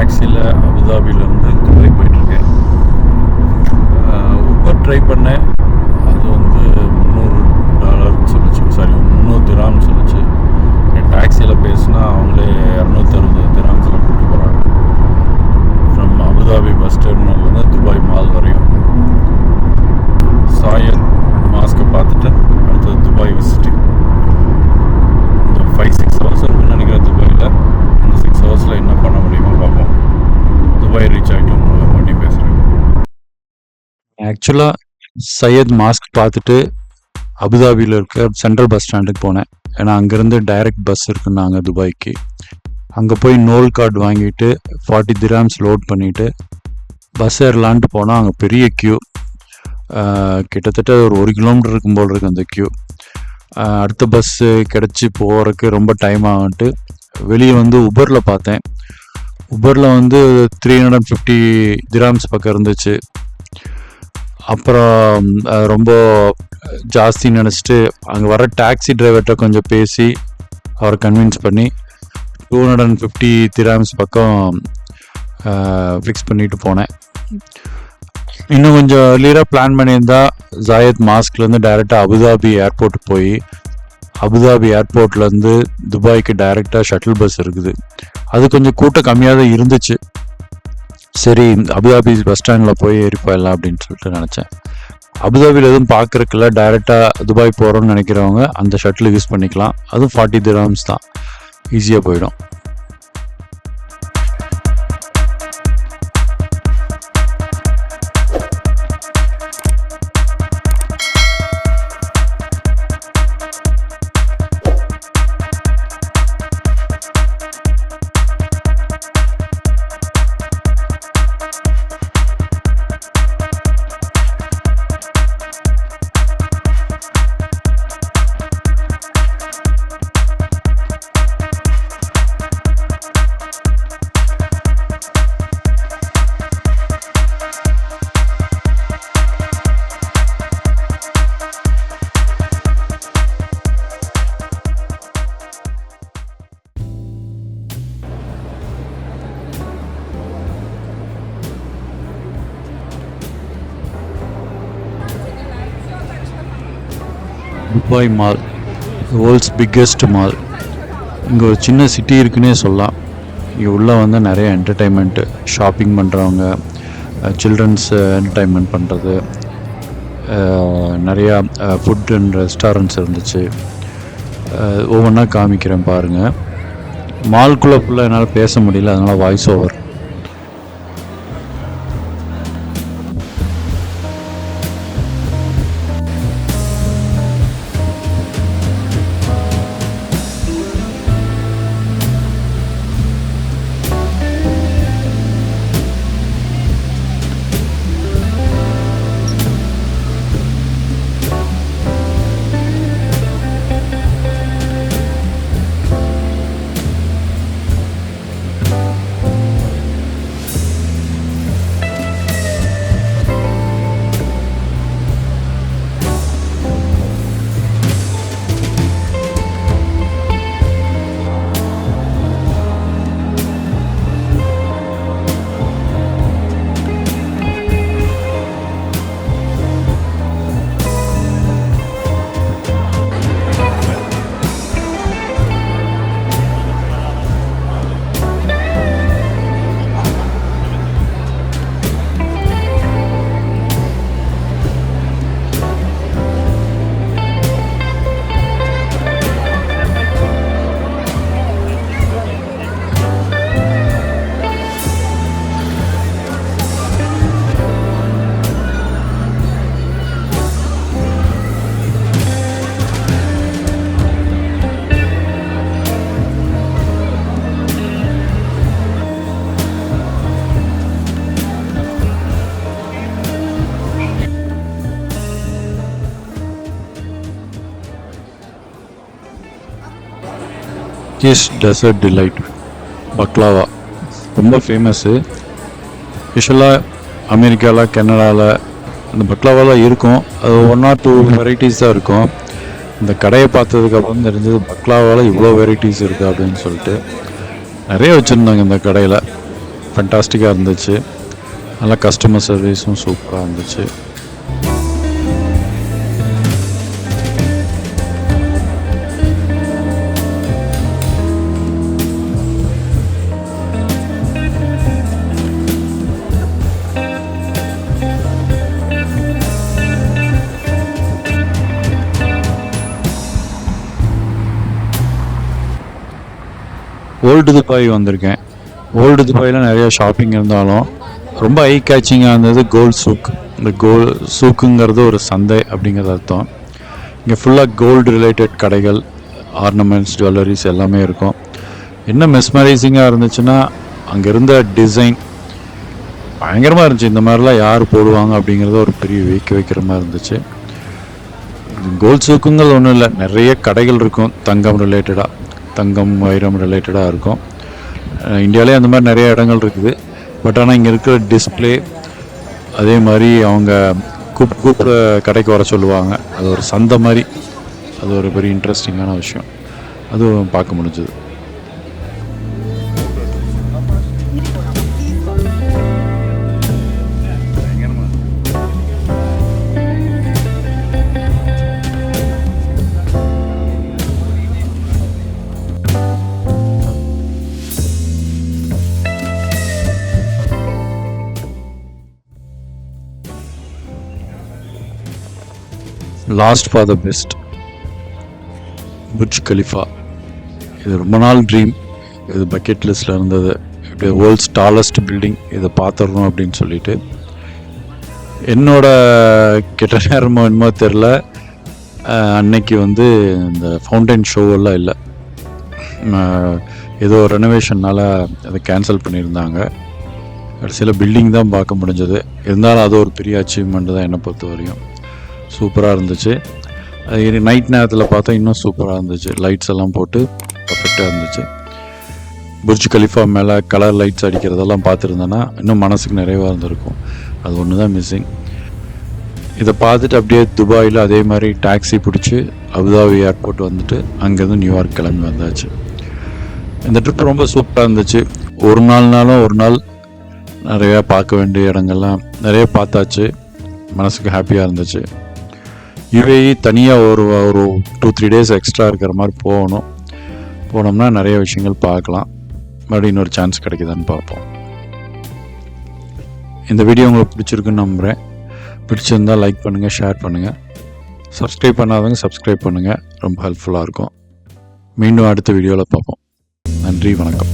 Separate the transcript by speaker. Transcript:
Speaker 1: டாக்ஸியில் அபுதாபியிலேருந்து Dubai போயிட்டுருக்கேன். Uber try பண்ணேன். அது வந்து $300 சொல்லிச்சு, சாரி 300 திராம்னு சொல்லிச்சு. டாக்ஸியில் பேசினா அவங்களே 260 திராம்ஸில் கூப்பிட்டு போகிறாங்க. ஃப்ரம் அபுதாபி பஸ் டெர்மினல்லேருந்து துபாய் மால் வரையும். சாயத் மாஸ்கை பார்த்துட்டு அடுத்தது துபாய் விசிட்டிங். இந்த 5-6 ஹவர்ஸ் இருக்குன்னு நினைக்கிறேன் துபாயில். இந்த 6 ஹவர்ஸில் என்ன பண்ண முடியுமோ பார்ப்போம். துபாய் ரீச் ஆகிட்டு உங்களுக்கு மறுபடியும் பேசுகிறேன். ஆக்சுவலாக சையத் மாஸ்க் பார்த்துட்டு அபுதாபியில் இருக்க சென்ட்ரல் பஸ் ஸ்டாண்டுக்கு போனேன். ஏன்னா அங்கேருந்து டைரக்ட் பஸ் இருக்குன்னாங்க துபாய்க்கு. அங்கே போய் நோல் கார்டு வாங்கிட்டு 40 திராம்ஸ் லோட் பண்ணிவிட்டு பஸ் ஏறலான்ட்டு போனால் அங்கே பெரிய க்யூ. கிட்டத்தட்ட ஒரு 1 கிலோமீட்டர் இருக்கும் போல் இருக்குது அந்த க்யூ. அடுத்த பஸ்ஸு கிடச்சி போகிறதுக்கு ரொம்ப டைம் ஆகிட்டு வெளியே வந்து உபரில் பார்த்தேன். உபரில் வந்து 350 திராம்ஸ் பக்கம் இருந்துச்சு. அப்புறம் ரொம்ப ஜாஸ்தி நினச்சிட்டு அங்கே வர டாக்ஸி டிரைவர்கிட்ட கொஞ்சம் பேசி அவரை கன்வின்ஸ் பண்ணி 250 திராம்ஸ் பக்கம் ஃபிக்ஸ் பண்ணிட்டு போனேன். இன்னும் கொஞ்சம் ஏர்லியராக பிளான் பண்ணியிருந்தா ஜாயத் மாஸ்க்லேருந்து டைரெக்டாக அபுதாபி ஏர்போர்ட்டுக்கு போய் அபுதாபி ஏர்போர்ட்லேருந்து துபாய்க்கு டைரெக்டாக ஷட்டில் பஸ் இருக்குது. அது கொஞ்சம் கூட்டம் கம்மியாக தான் இருந்துச்சு. சரி அபுதாபி பஸ் ஸ்டாண்டில் போய் ஏறி போயிடலாம் அப்படின்னு சொல்லிட்டு நினச்சேன். அபுதாபியில் எதுவும் பார்க்குறக்குல டைரெக்டாக துபாய் போகிறோன்னு நினைக்கிறவங்க அந்த ஷட்டில் யூஸ் பண்ணிக்கலாம். அதுவும் 40 திராம்ஸ் தான், ஈஸியாக போயிடும். Dubai mall, world's biggest mall. இங்கே ஒரு சின்ன சிட்டி இருக்குன்னே சொல்லலாம். இங்கே உள்ளே வந்து நிறைய என்டர்டெயின்மெண்ட்டு, ஷாப்பிங் பண்ணுறவங்க, சில்ட்ரன்ஸ் என்டர்டெயின்மெண்ட் பண்ணுறது, நிறையா ஃபுட் அண்ட் ரெஸ்டாரண்ட்ஸ் இருந்துச்சு. ஒவ்வொன்றா காமிக்கிறேன் பாருங்கள். மால்குள்ளே ஃபுல்லாக என்னால் பேச முடியல, அதனால் voice over. Turkish dessert delight baklava ரொம்ப ஃபேமஸ்ஸு. யூஸ்வலாக அமெரிக்காவில் கனடாவில் அந்த பக்லாவாலாம் இருக்கும். அது 1 or 2 வெரைட்டிஸ் தான் இருக்கும். இந்த கடையை பார்த்ததுக்கப்புறம் தெரிஞ்சது பக்லாவால் இவ்வளோ வெரைட்டிஸ் இருக்குது அப்படின்னு சொல்லிட்டு. நிறைய வச்சுருந்தாங்க இந்த கடையில். ஃபண்டாஸ்டிக்காக இருந்துச்சு. நல்லா கஸ்டமர் சர்வீஸும் சூப்பராக இருந்துச்சு. ஓல்டு துபாய் வந்திருக்கேன். ஓல்டு துபாயில் நிறையா ஷாப்பிங் இருந்தாலும் ரொம்ப ஐ கேச்சிங்காக இருந்தது கோல்ட் சூக். இந்த சூக்குங்கிறது ஒரு சந்தை அப்படிங்கிறது அர்த்தம். இங்கே ஃபுல்லாக கோல்டு ரிலேட்டட் கடைகள், ஆர்னமெண்ட்ஸ், ஜுவல்லரிஸ் எல்லாமே இருக்கும். என்ன மெஸ்மரைசிங்காக இருந்துச்சுன்னா அங்கே இருந்த டிசைன் பயங்கரமாக இருந்துச்சு. இந்த மாதிரிலாம் யார் போடுவாங்க அப்படிங்கிறத ஒரு பெரிய வைக்கிற மாதிரி இருந்துச்சு. கோல்ட் சூக்குங்கிறது ஒன்றும் இல்லை, நிறைய கடைகள் இருக்கும் தங்கம் ரிலேட்டடாக, தங்கம் வைரம் ரிலேட்டடாக இருக்கும். இந்தியாவிலே அந்த மாதிரி நிறைய இடங்கள் இருக்குது. பட் ஆனால் இங்கே இருக்கிற டிஸ்பிளே அதே மாதிரி அவங்க கூப்பிட்ற கடைக்கு வர சொல்லுவாங்க. அது ஒரு சந்தை மாதிரி, அது ஒரு பெரிய இன்ட்ரெஸ்டிங்கான விஷயம். அதுவும் பார்க்க முடிஞ்சது. Last for the best, Burj Khalifa. இது ரொம்ப நாள் ட்ரீம். இது பக்கெட் லிஸ்ட்டில் இருந்தது. இப்படி வேர்ல்ட்ஸ் டாலஸ்ட் பில்டிங், இதை பார்த்துடணும் அப்படின்னு சொல்லிட்டு. என்னோட கெட்ட நேரமோ என்னமோ தெரில, அன்னைக்கு வந்து இந்த ஃபவுண்டைன் ஷோவெல்லாம் இல்லை, ஏதோ ரெனோவேஷன்னால் அதை கேன்சல் பண்ணியிருந்தாங்க. கடைசியில் பில்டிங் தான் பார்க்க முடிஞ்சது. இருந்தாலும் அது ஒரு பெரிய அச்சீவ்மெண்ட் தான் என்னை பொறுத்த வரையும். சூப்பராக இருந்துச்சு. அது நைட் நேரத்தில் பார்த்தா இன்னும் சூப்பராக இருந்துச்சு. லைட்ஸ் எல்லாம் போட்டு பர்ஃபெக்டாக இருந்துச்சு. புர்ஜ் கலிஃபா மேலே கலர் லைட்ஸ் அடிக்கிறதெல்லாம் பார்த்துருந்தேன்னா இன்னும் மனசுக்கு நிறைவாக இருந்திருக்கும். அது ஒன்று தான் மிஸ்ஸிங். இதை பார்த்துட்டு அப்படியே துபாயில் அதே மாதிரி டாக்ஸி பிடிச்சி அபுதாபி ஏர்போர்ட் வந்துட்டு அங்கேருந்து நியூயார்க் கிளம்பி வந்தாச்சு. இந்த ட்ரிப் ரொம்ப சூப்பராக இருந்துச்சு. ஒரு நாள் நிறையா பார்க்க வேண்டிய இடங்கள்லாம் நிறைய பார்த்தாச்சு. மனசுக்கு ஹாப்பியாக இருந்துச்சு. யுஏஇ தனியாக ஒரு 2-3 days எக்ஸ்ட்ரா இருக்கிற மாதிரி போனோம்னா நிறைய விஷயங்கள் பார்க்கலாம். மறுபடியும் இன்னொரு சான்ஸ் கிடைக்குதான்னு பார்ப்போம். இந்த வீடியோ உங்களுக்கு பிடிச்சிருக்குன்னு நம்புகிறேன். பிடிச்சிருந்தால் லைக் பண்ணுங்கள், ஷேர் பண்ணுங்கள். சப்ஸ்கிரைப் பண்ணாதவங்க சப்ஸ்கிரைப் பண்ணுங்கள், ரொம்ப ஹெல்ப்ஃபுல்லாக இருக்கும். மீண்டும் அடுத்த வீடியோவில் பார்ப்போம். நன்றி, வணக்கம்.